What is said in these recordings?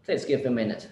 Please give a minute.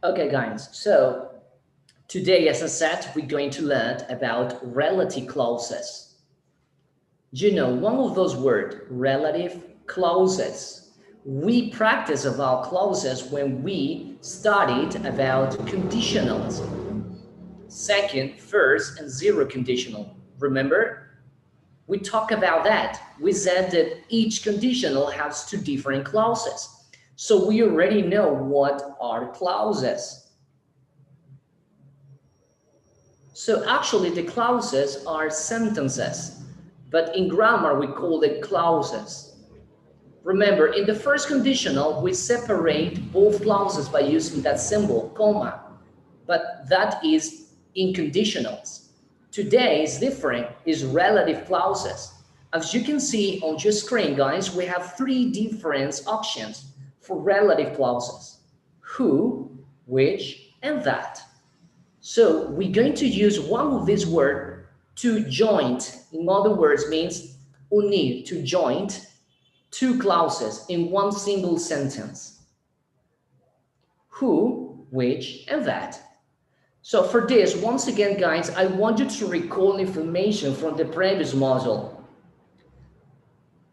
Okay, guys, so today, as I said, we're going to learn about relative clauses. You know, one of those words, relative clauses. We practice about clauses when we studied about conditionals. Second, first, and zero conditional. Remember? We talked about that. We said that each conditional has two different clauses. So we already know what are clauses. So actually the clauses are sentences, but in grammar we call it clauses. Remember, in the first conditional, we separate both clauses by using that symbol, comma, but that is in conditionals. Today is different, is relative clauses. As you can see on your screen, guys, we have three different options for relative clauses: who, which, and that. So we're going to use one of these words to join. In other words, means unir, to join two clauses in one single sentence: who, which, and that. So for this, once again, guys, I want you to recall information from the previous module.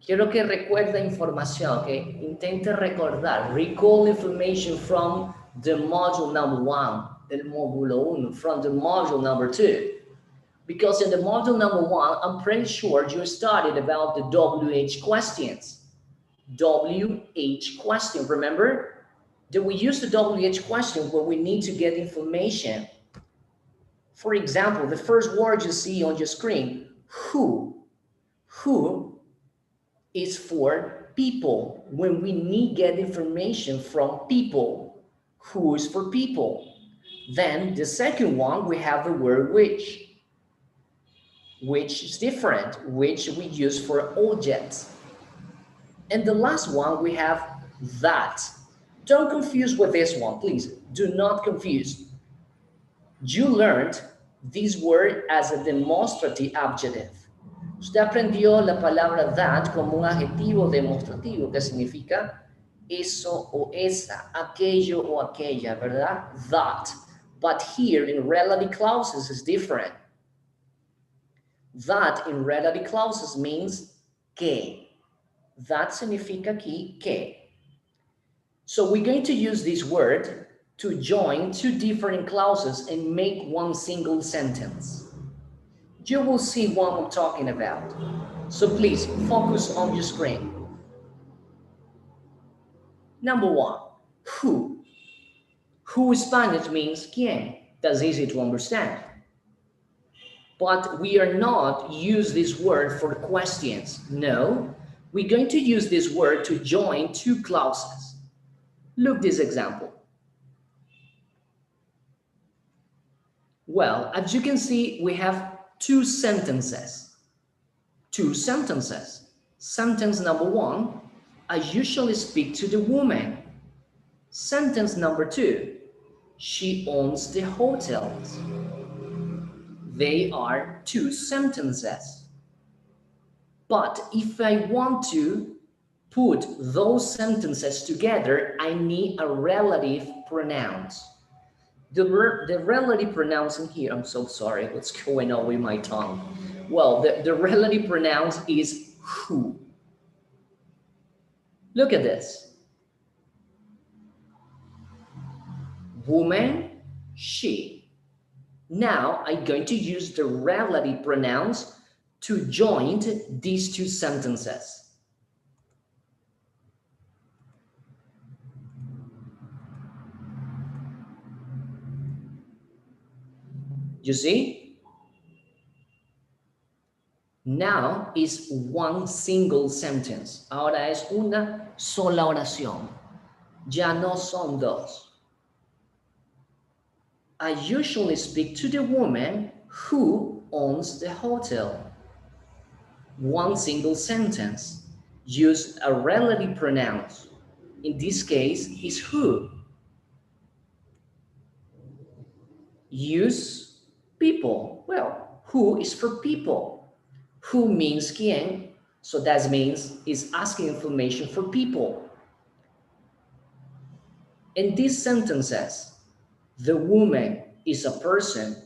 Quiero que recuerde información, okay? Intente recordar. Recall information from the module number 1, del módulo 1, from the module number 2. Because in the module number 1, I'm pretty sure you studied about the WH questions. WH question, remember? That we use the WH question when we need to get information. For example, the first word you see on your screen, who. Who is for people. When we need get information from people, who is for people. Then the second one, we have the word which is different, which we use for objects. And the last one, we have that. Don't confuse with this one, please. Do not confuse. You learned this word as a demonstrative adjective. Usted aprendió la palabra that como un adjetivo demostrativo, que significa eso o esa, aquello o aquella, ¿verdad? That. But here in relative clauses is different. That in relative clauses means que. That significa aquí que. So we're going to use this word to join two different clauses and make one single sentence. You will see what I'm talking about. So please focus on your screen. Number 1, who. Who in Spanish means quién. That's easy to understand. But we are not use this word for questions. No, we're going to use this word to join two clauses. Look this example. Well, as you can see, we have two sentences. Two sentences. Sentence number 1, I usually speak to the woman. Sentence number 2, she owns the hotels. They are two sentences. But if I want to put those sentences together, I need a relative pronouns. The relative pronouns in here, I'm so sorry, what's going on with my tongue? Well, the relative pronouns is who. Look at this. Woman, she. Now I'm going to use the relative pronouns to join these two sentences. You see? Now is one single sentence. Ahora es una sola oración. Ya no son dos. I usually speak to the woman who owns the hotel. One single sentence. Use a relative pronoun. In this case, is who. Use people. Well, who is for people. Who means quién, so that means is asking information for people. In these sentences, the woman is a person.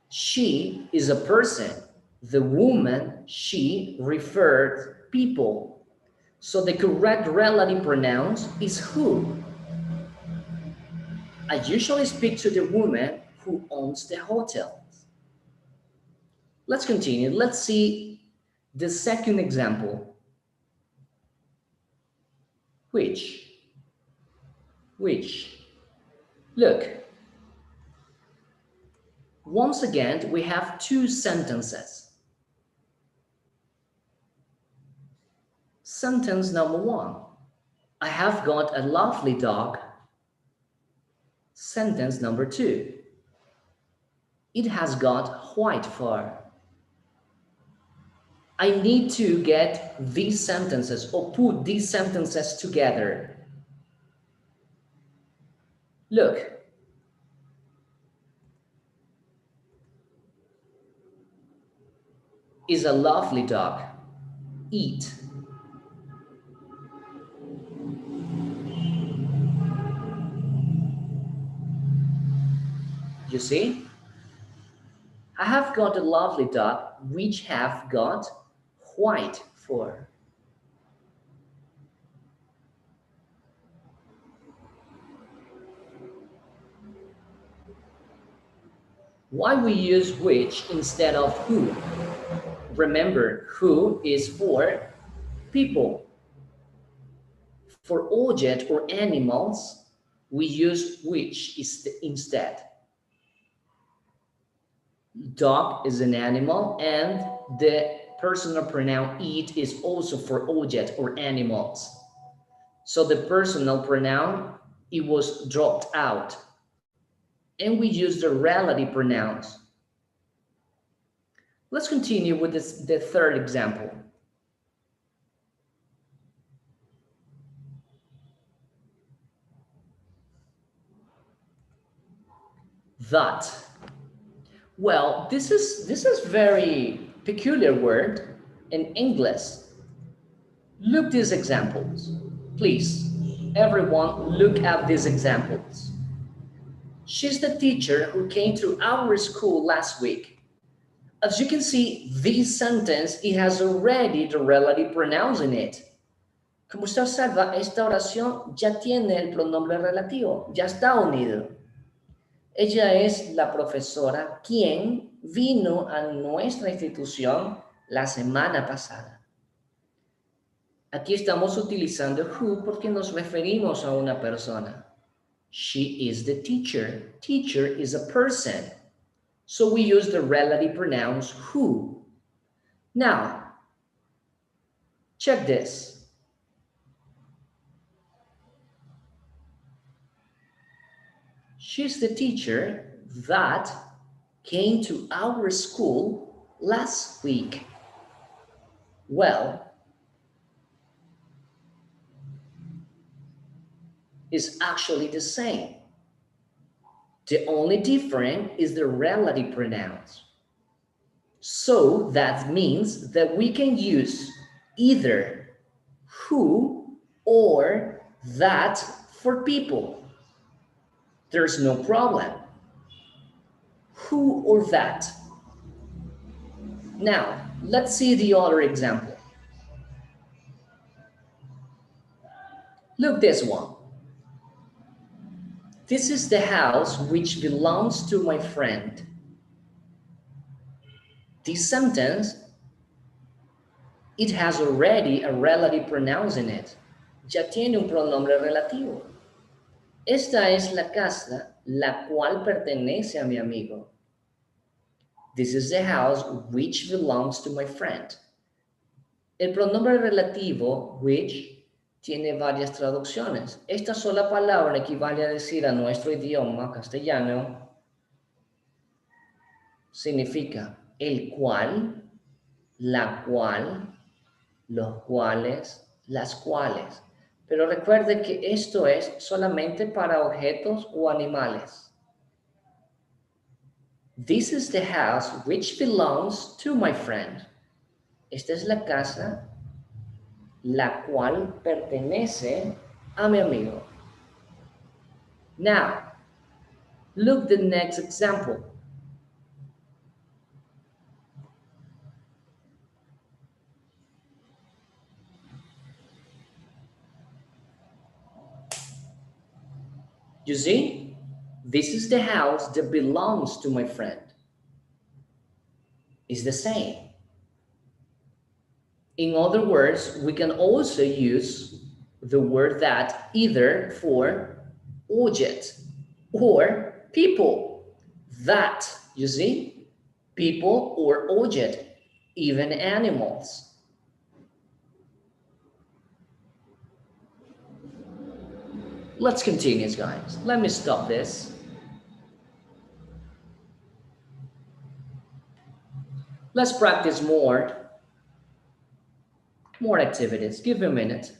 She is a person. The woman, she referred people. So the correct relative pronouns is who. I usually speak to the woman who owns the hotel. Let's continue. Let's see the second example. Which? Look. Once again, we have two sentences. Sentence number one. I have got a lovely dog. Sentence number two. It has got white fur. I need to get these sentences or put these sentences together. Look. Is a lovely dog. Eat. You see? I have got a lovely dog which have got white fur. Why we use which instead of who? Remember, who is for people. For object or animals, we use which instead. Dog is an animal, and the personal pronoun eat is also for object or animals. So the personal pronoun, it was dropped out. And we use the relative pronouns. Let's continue with the third example. That. Well, this is very peculiar word in English. Look these examples. Please, everyone, look at these examples. She's the teacher who came to our school last week. As you can see, this sentence, it has already the relative pronouns in it. Como usted observa, esta oración ya tiene el pronombre relativo, ya está unido. Ella es la profesora quien vino a nuestra institución la semana pasada. Aquí estamos utilizando who porque nos referimos a una persona. She is the teacher. Teacher is a person. So we use the relative pronouns who. Now, check this. She's the teacher that came to our school last week. Well, it's actually the same. The only difference is the relative pronouns. So that means that we can use either who or that for people. There's no problem. Who or that. Now, let's see the other example. Look this one. This is the house which belongs to my friend. This sentence, it has already a relative pronoun in it. Ya tiene un pronombre relativo. Esta es la casa la cual pertenece a mi amigo. This is the house which belongs to my friend. El pronombre relativo, which, tiene varias traducciones. Esta sola palabra equivale a decir a nuestro idioma castellano, significa el cual, la cual, los cuales, las cuales. Pero recuerde que esto es solamente para objetos o animales. This is the house which belongs to my friend. Esta es la casa la cual pertenece a mi amigo. Now, look the next example. You see, this is the house that belongs to my friend. It's the same. In other words, we can also use the word that either for object or people. That, you see, people or object, even animals. Let's continue, guys. Let me stop this. Let's practice more activities. Give me a minute.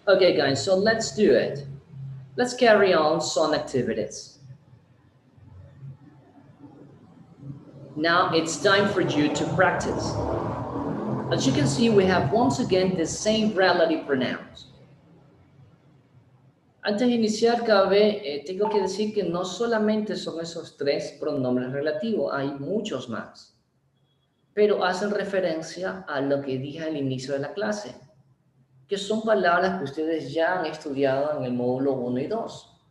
Okay, guys, so let's do it. Let's carry on some activities. Now it's time for you to practice. As you can see, we have once again the same relative pronouns. Antes de iniciar, tengo que decir que no solamente son esos tres pronombres relativos, hay muchos más, pero hacen referencia a lo que dije al inicio de la clase, que son palabras que ustedes ya han estudiado en el módulo 1 y 2.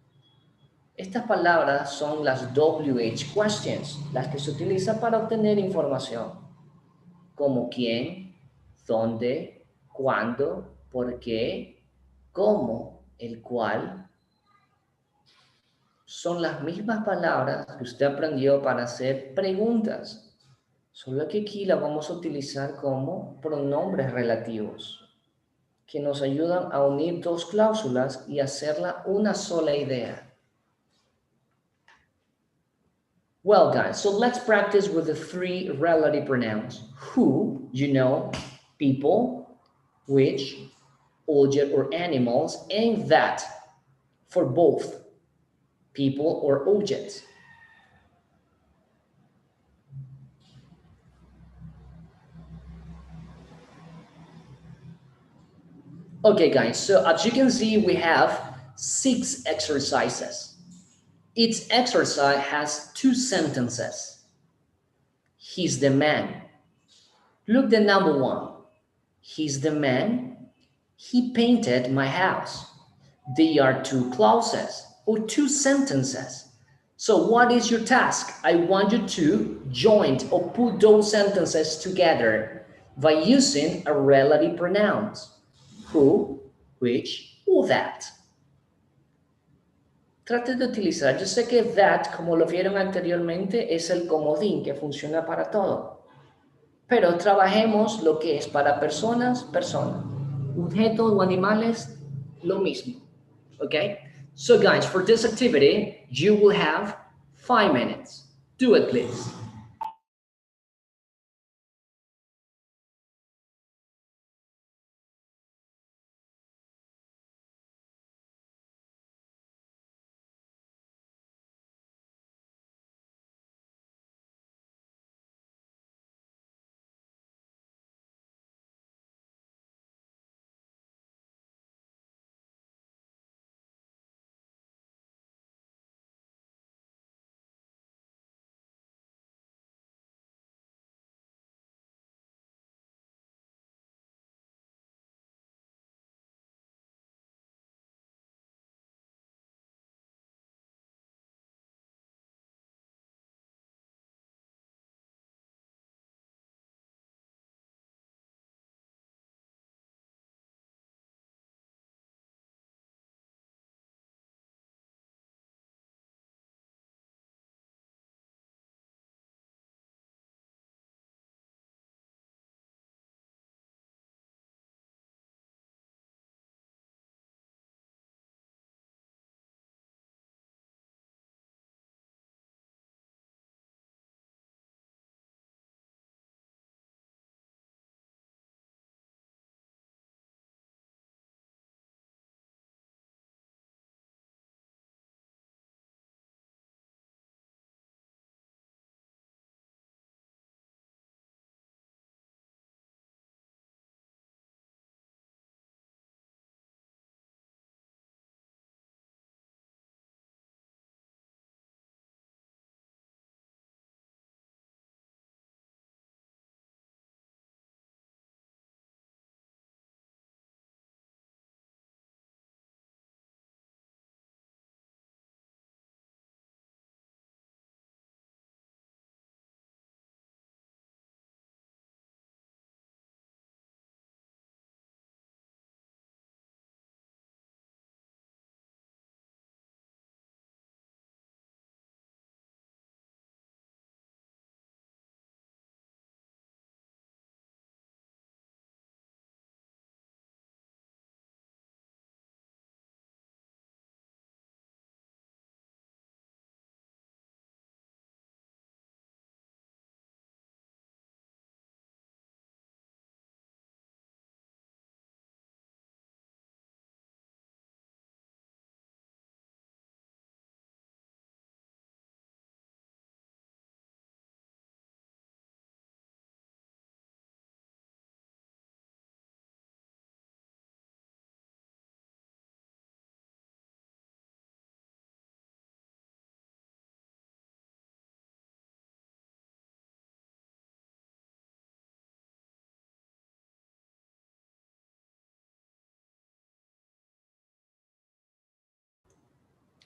Estas palabras son las WH questions, las que se utilizan para obtener información, como quién, dónde, cuándo, por qué, cómo, el cual. Son las mismas palabras que usted aprendió para hacer preguntas, solo que aquí las vamos a utilizar como pronombres relativos, que nos ayudan a unir dos cláusulas y hacerla una sola idea. Well, guys, so let's practice with the three relative pronouns. Who, you know, people, which, object or animals, and that, for both people or objects. Okay, guys, so as you can see, we have 6 exercises. Each exercise has 2 sentences. He's the man. Look the number 1. He's the man. He painted my house. They are two clauses or two sentences. So what is your task? I want you to join or put those sentences together by using a relative pronouns. Who, which, or that. Trate de utilizar, yo sé que that, como lo vieron anteriormente, es el comodín que funciona para todo. Pero trabajemos lo que es para personas, personas. Objetos o animales, lo mismo. Okay? So guys, for this activity, you will have 5 minutes. Do it, please.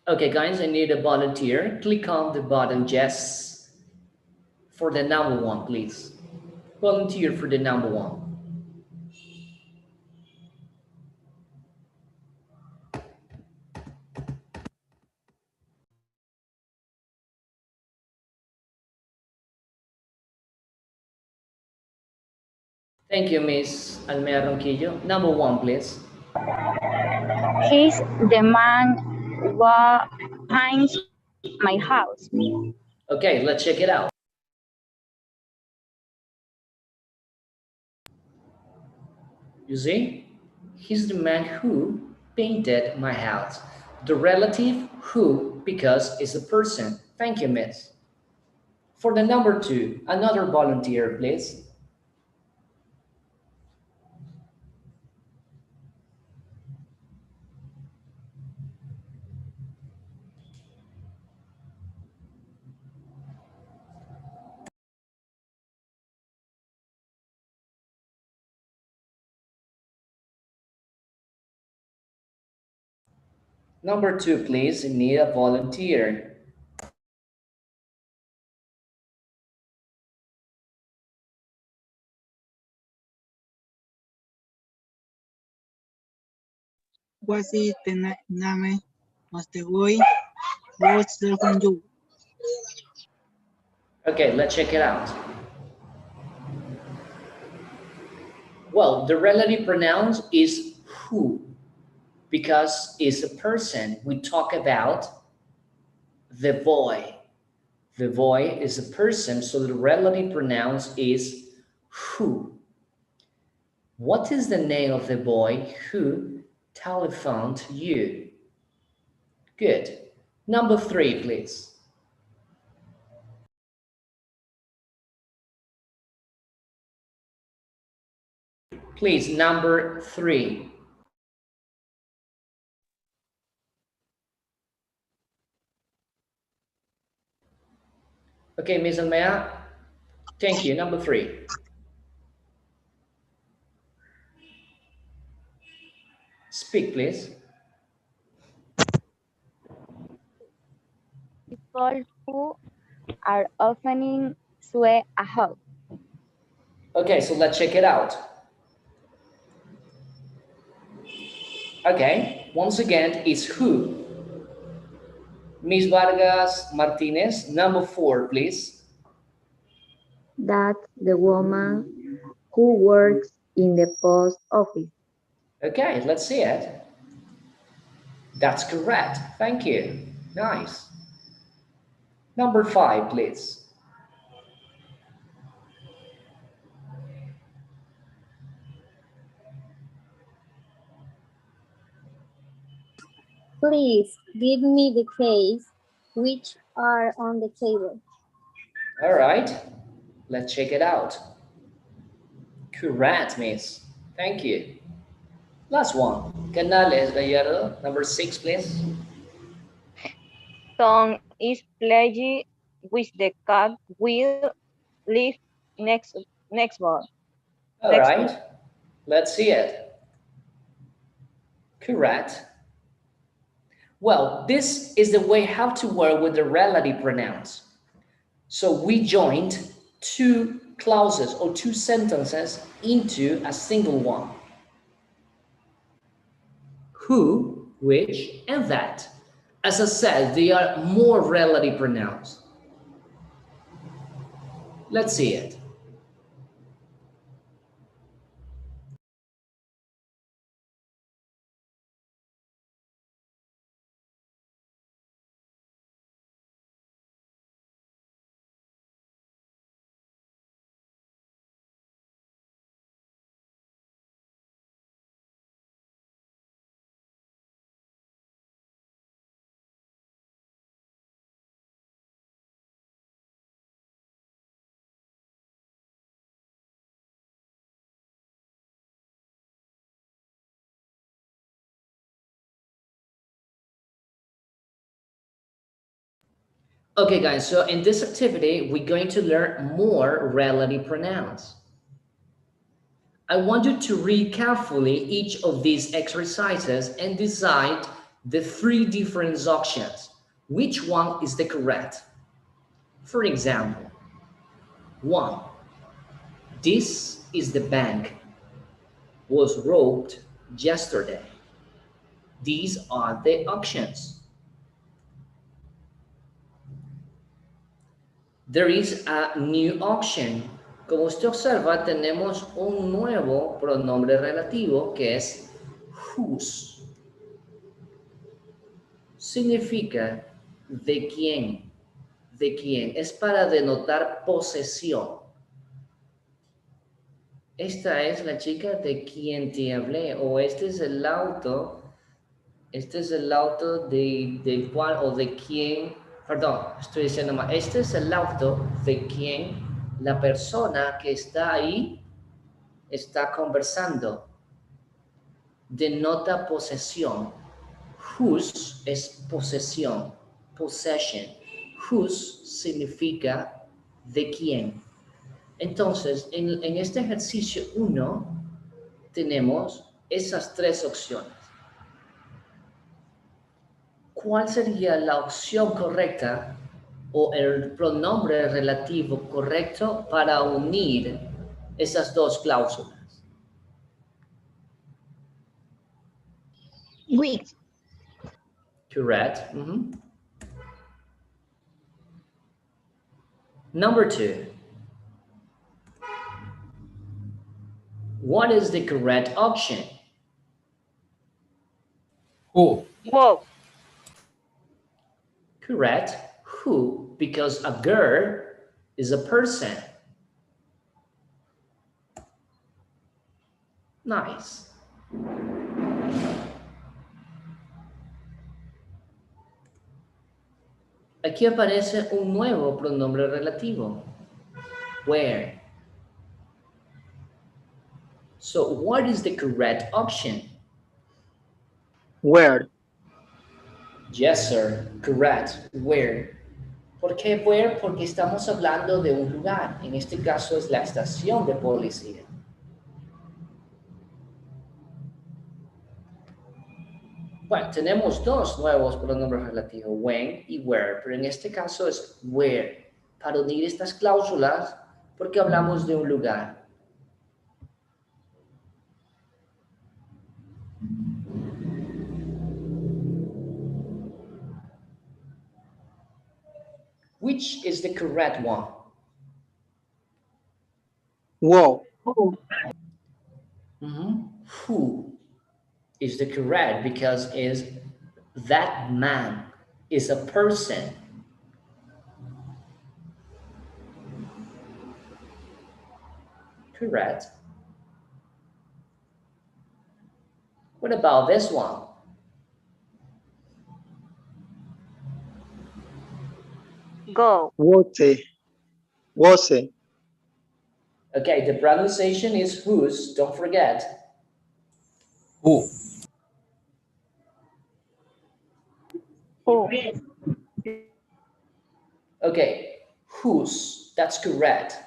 Okay, guys, I need a volunteer. Click on the button yes for the number one, please. Volunteer for the number one. Thank you, Miss Almea Ronquillo. Number one, please. He's the man who paints my house. Okay, let's check it out. You see? He's the man who painted my house. The relative who, because it's a person. Thank you, miss. For the number two, another volunteer, please. Number 2, please, need a volunteer. What is the name of the boy who's from you? Okay, let's check it out. Well, the relative pronoun is who, because it's a person. We talk about the boy. The boy is a person, so the relative pronoun is who. What is the name of the boy who telephoned you? Good. Number 3, please. Please, number 3. Okay, Ms. Almea, thank you. Number 3. Speak, please. People who are opening a house. Okay, so let's check it out. Okay, once again, it's who. Ms. Vargas Martinez, number 4, please. That's the woman who works in the post office. Okay, let's see it. That's correct. Thank you. Nice. Number 5, please. Please give me the keys which are on the table. All right, let's check it out. Correct, miss. Thank you. Last one. Canales Gallardo, number 6, please. Tom is playing with the cat will live next month. All right, let's see it. Correct. Well, this is the way how to work with the relative pronouns. So we joined 2 clauses or 2 sentences into a single one. Who, which, and that. As I said, they are more relative pronouns. Let's see it. Okay, guys, so in this activity, we're going to learn more relative pronouns. I want you to read carefully each of these exercises and decide the 3 different options. Which one is the correct? For example, 1. This is the bank. Was robbed yesterday. These are the options. There is a new option. Como usted observa, tenemos un nuevo pronombre relativo que es whose. Significa de quién. De quién. Es para denotar posesión. Esta es la chica de quien te hablé. O este es el auto. Este es el auto de cual o de quién. Perdón, estoy diciendo mal. Este es el auto de quien la persona que está ahí está conversando. Denota posesión. Whose es posesión, possession. Whose significa de quién. Entonces, en este ejercicio 1 tenemos esas 3 opciones. ¿cuál sería la opción correcta o el pronombre relativo correcto para unir esas dos cláusulas? Which. Correct. Number 2. What is the correct option? Who? Who? Correct. Who, because a girl is a person. Nice. Aquí aparece un nuevo pronombre relativo. Where. So what is the correct option? Where? Yes, sir. Correct. Where. ¿Por qué where? Porque estamos hablando de un lugar. En este caso es la estación de policía. Bueno, tenemos dos nuevos pronombres relativos, when y where, pero en este caso es where, para unir estas cláusulas porque hablamos de un lugar. Which is the correct one? Who? Who is the correct because is that man is a person. Correct. What about this one? Go. Was. Okay, the pronunciation is whose, don't forget. Who? Who. Okay, whose, that's correct.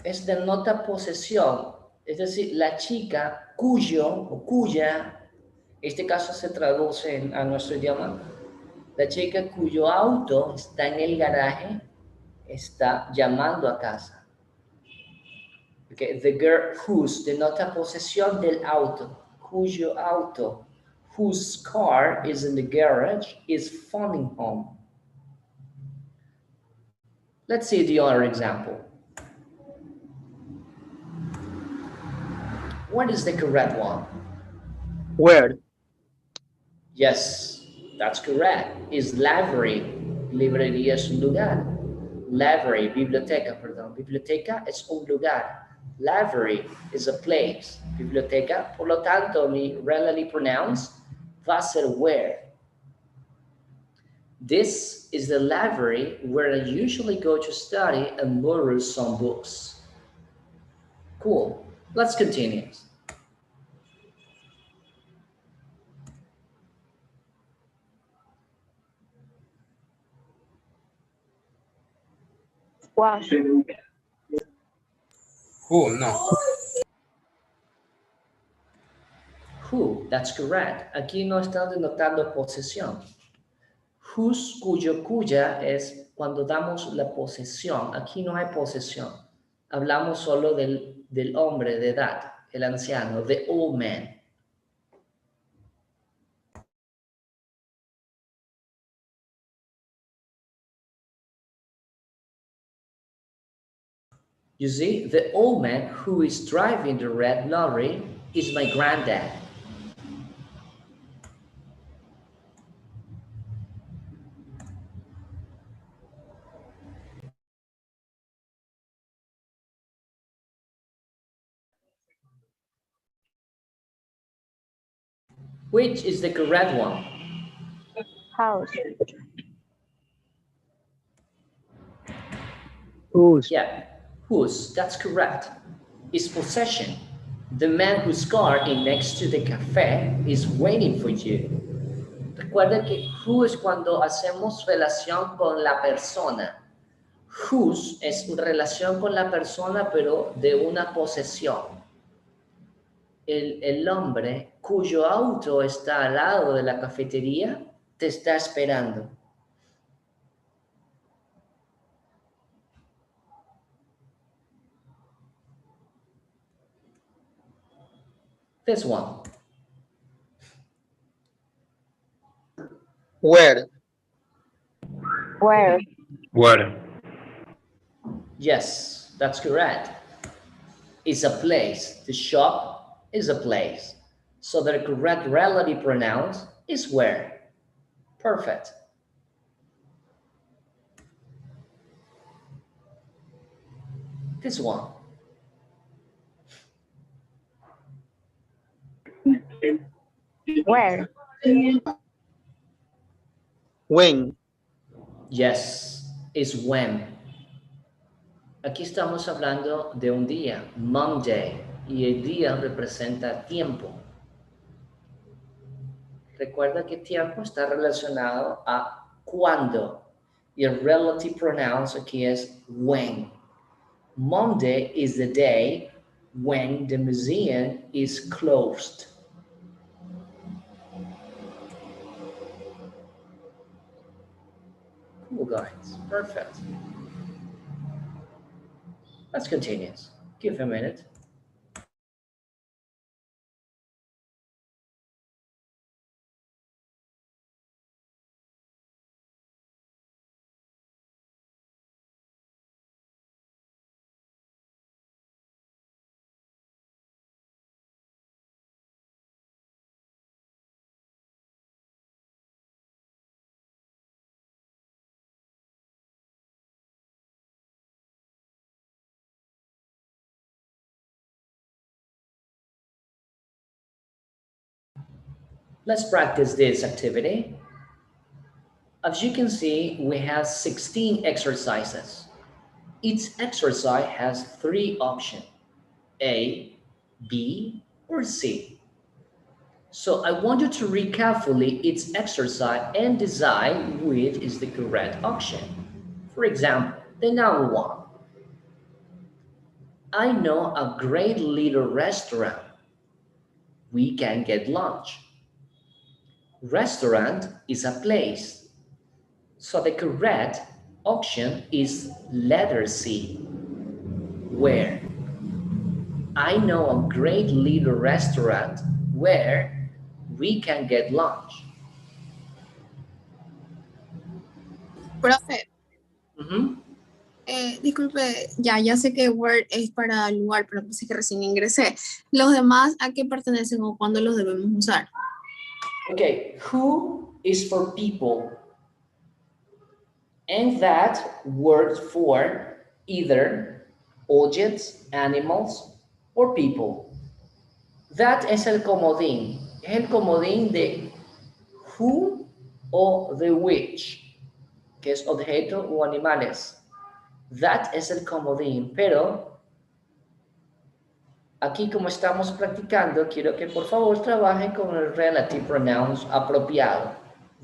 Es denota posesión, es decir, la chica cuyo o cuya, este caso se traduce a nuestro idioma, la chica cuyo auto está en el garaje, está llamando a casa. Okay, the girl whose denota posesión del auto, cuyo auto, whose car is in the garage, is phoning home. Let's see the other example. What is the correct one? Where? Yes, that's correct. Is library. Librería es un lugar. Library, biblioteca, perdón. Biblioteca es un lugar. Library is a place. Biblioteca, por lo tanto, mi relatively pronounced va a ser where. This is the library where I usually go to study and borrow some books. Cool. Let's continue. Was. Who? No. Who, that's correct. Aquí no están denotando posesión. Whose, cuyo, cuya es cuando damos la posesión. Aquí no hay posesión. Hablamos solo del hombre de edad, el anciano, the old man. You see, the old man who is driving the red lorry is my granddad. Which is the correct one? House. Whose? Yeah, whose, that's correct. Is possession. The man whose car is next to the cafe is waiting for you. Recuerda que who es cuando hacemos relación con la persona. Whose es relación con la persona, pero de una posesión. el hombre cuyo auto está al lado de la cafetería te está esperando. This one. Where? Where? Where? Yes, that's correct. It's a place. The shop is a place. So the correct relative pronoun is where. Perfect. This one. Where? When? Yes, is when. Aquí estamos hablando de un día, Monday, y el día representa tiempo. Recuerda que tiempo está relacionado a cuándo, y el relative pronouns aquí es when. Monday is the day when the museum is closed. Cool, guys. Perfect. Let's continue. Give a minute. Let's practice this activity. As you can see, we have 16 exercises. Each exercise has 3 options, A, B, or C. So I want you to read carefully each exercise and decide which is the correct option. For example, the number 1. I know a great little restaurant. We can get lunch. Restaurant is a place. So the correct option is letter C. Where? I know a great little restaurant where we can get lunch. Profe, Mhm. disculpe, ya sé que Word es para el lugar, pero pensé que recién ingresé. ¿Los demás a qué pertenecen o cuándo los debemos usar? Okay, who is for people? And that works for either objects, animals, or people. That es el comodín. Es el comodín de who o de which, que es objeto o animales. That es el comodín, pero aquí como estamos practicando, quiero que por favor trabajen con el relative pronouns apropiado.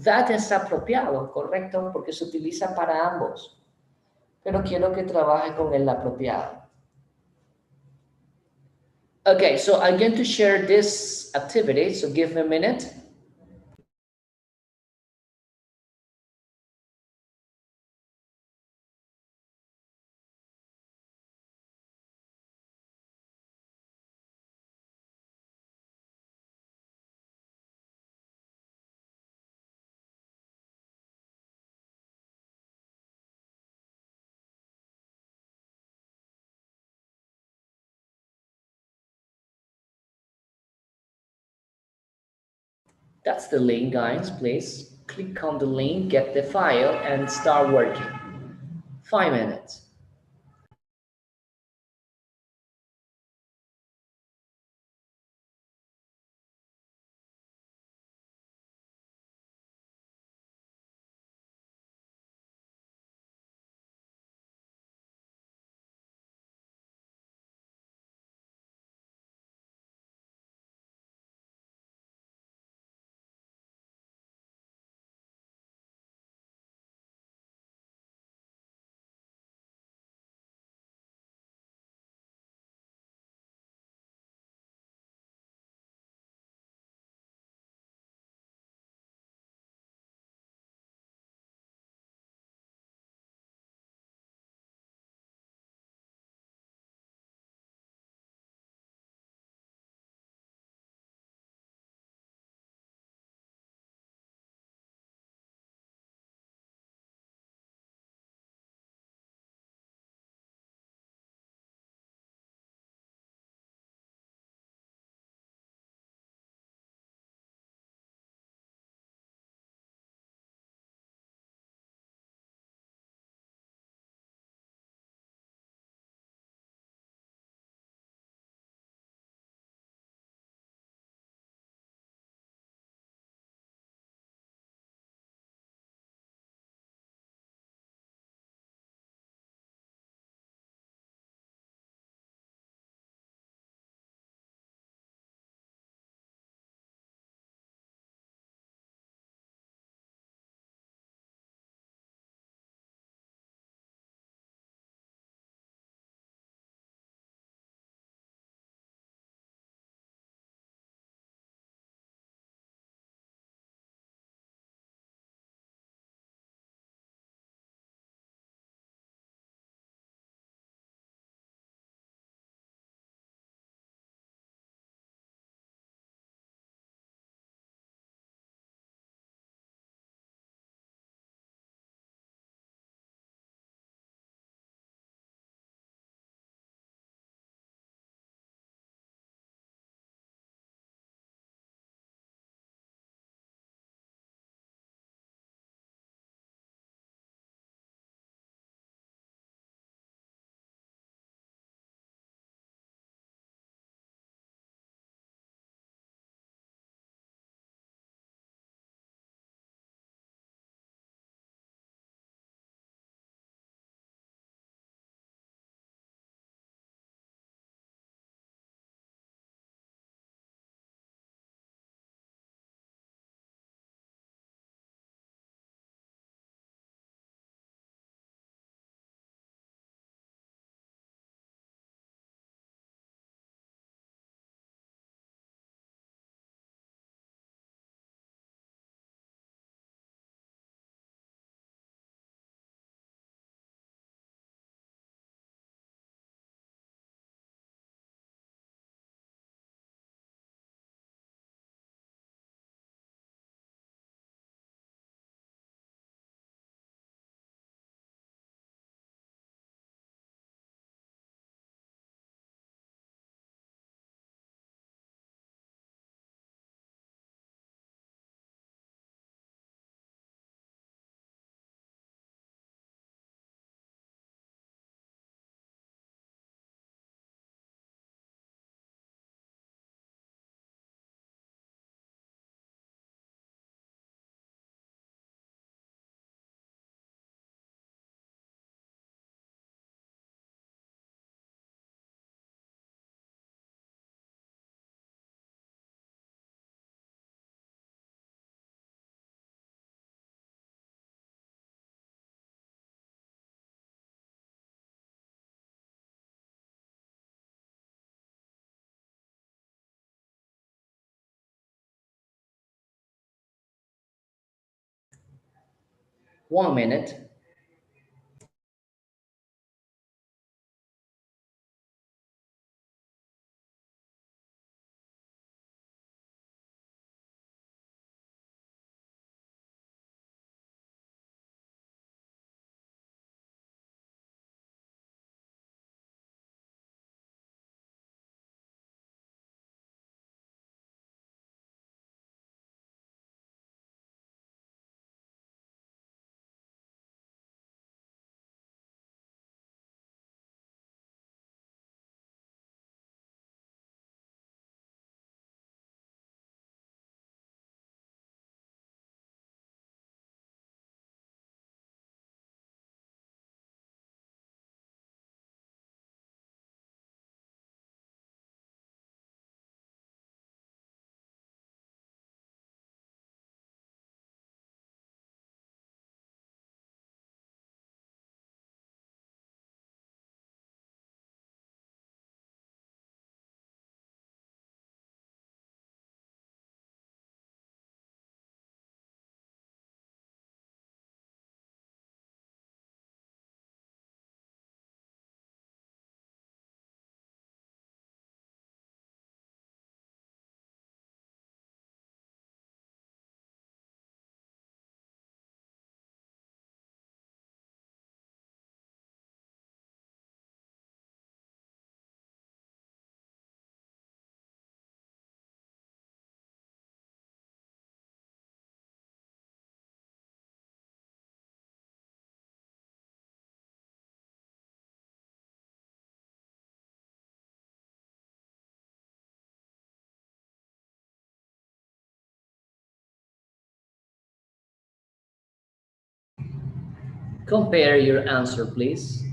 That es apropiado, correcto, porque se utiliza para ambos. Pero quiero que trabaje con el apropiado. Okay, so I'm going to share this activity, so give me a minute. That's the link, guys. Please click on the link, get the file, and start working. 5 minutes. 1 minute. Compare your answer, please.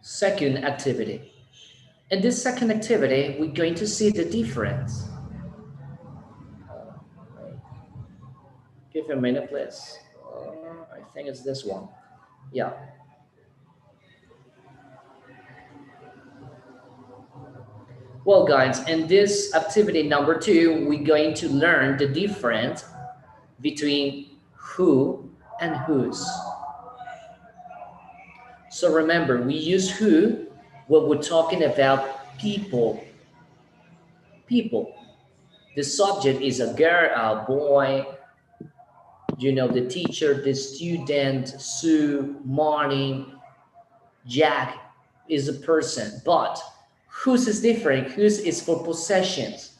Second activity. In this second activity, we're going to see the difference. Give me a minute, please. I think it's this one. Yeah. Well, guys, in this activity number 2, we're going to learn the difference between who and whose. So remember, we use who when we're talking about people. People. The subject is a girl, a boy, you know, the teacher, the student, Sue, Marty, Jack is a person. But whose is different. Whose is for possessions.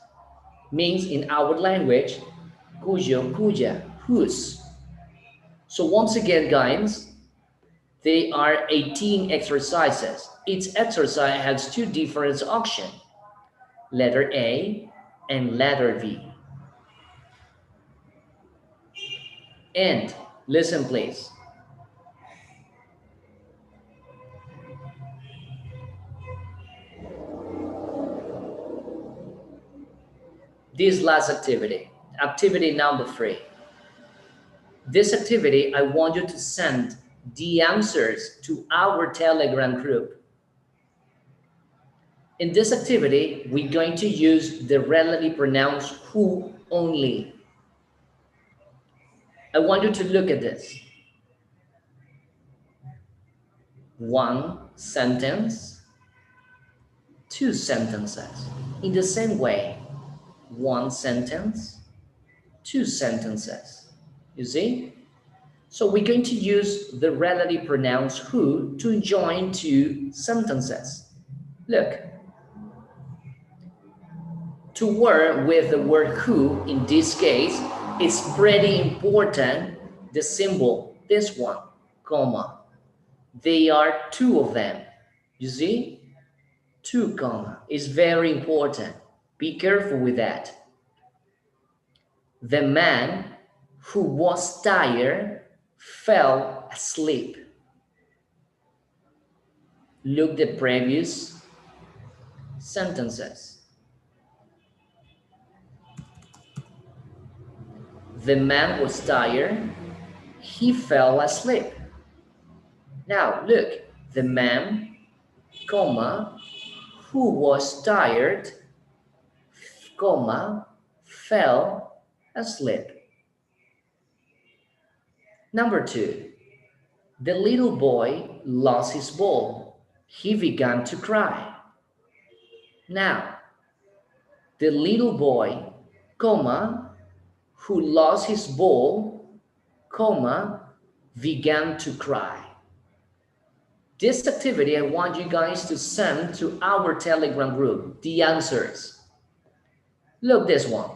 Means in our language, cuyo, cuya, whose. So once again, guys, they are 18 exercises. Each exercise has 2 different options, letter A and letter B. And listen, please. This last activity, activity number 3. This activity, I want you to send the answers to our Telegram group. In this activity, we're going to use the relative pronouns who only. I want you to look at this. 1 sentence, 2 sentences. In the same way, 1 sentence, 2 sentences. You see? So we're going to use the relative pronouns who to join two sentences. Look, to work with the word who, in this case, it's pretty important, the symbol, this one, comma. They are two of them. You see? Two, comma, is very important. Be careful with that. The man who was tired fell asleep. Look the previous sentences. The man was tired. He fell asleep. Now look, the man, comma, who was tired, comma, fell asleep. Number 2, the little boy lost his ball. He began to cry. Now, the little boy, comma, who lost his ball, comma, began to cry. This activity, I want you guys to send to our Telegram group, the answers. Look this one.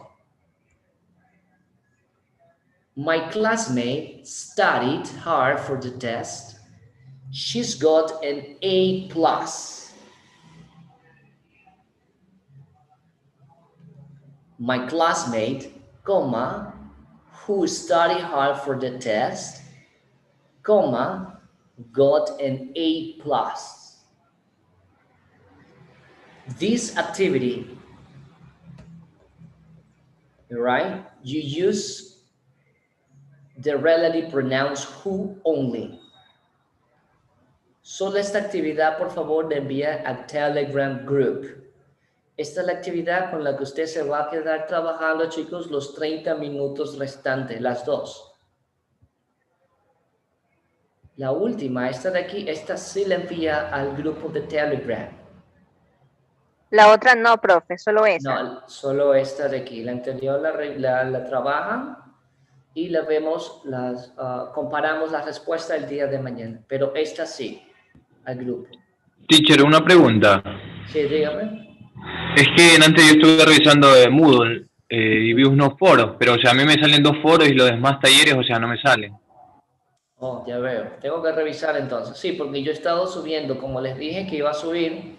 My classmate studied hard for the test. She's got an A+. My classmate, comma, who studied hard for the test, comma, got an A+. This activity, right? You use the relative pronouns who only. Solo esta actividad, por favor, le envía al Telegram Group. Esta es la actividad con la que usted se va a quedar trabajando, chicos, los 30 minutos restantes, las dos. La última, esta de aquí, esta sí la envía al grupo de Telegram. La otra no, profe, solo esa. No, solo esta de aquí. La anterior la trabajan y la vemos, comparamos la respuesta el día de mañana. Pero esta sí, al grupo. Teacher, una pregunta. Sí, dígame. Es que antes yo estuve revisando Moodle y vi unos foros, pero o sea, a mí me salen 2 foros y los demás talleres, o sea, no me salen. Oh, ya veo. Tengo que revisar entonces. Sí, porque yo he estado subiendo, como les dije que iba a subir,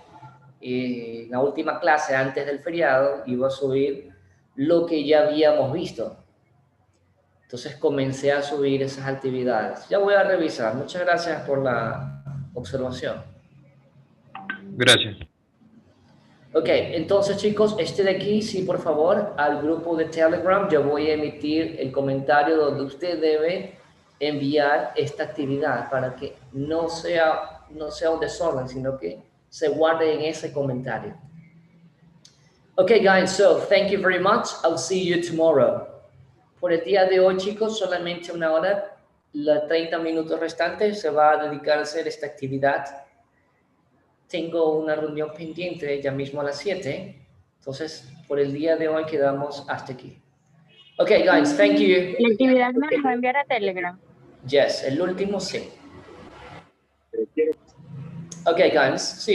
y la última clase antes del feriado, iba a subir lo que ya habíamos visto. Entonces comencé a subir esas actividades. Ya voy a revisar. Muchas gracias por la observación. Gracias. Ok, entonces chicos, este de aquí, sí, por favor, al grupo de Telegram, yo voy a emitir el comentario donde usted debe enviar esta actividad para que no sea un desorden, sino que se guarde en ese comentario. Okay, guys, so thank you very much. I'll see you tomorrow. Por el día de hoy, chicos, solamente una hora, los 30 minutos restantes se va a dedicar a hacer esta actividad. Tengo una reunión pendiente ya mismo a las 7, entonces por el día de hoy quedamos hasta aquí. Okay, guys, thank you. La actividad me la va a enviar a Telegram. Yes, el último sí. Okay, guys, see you.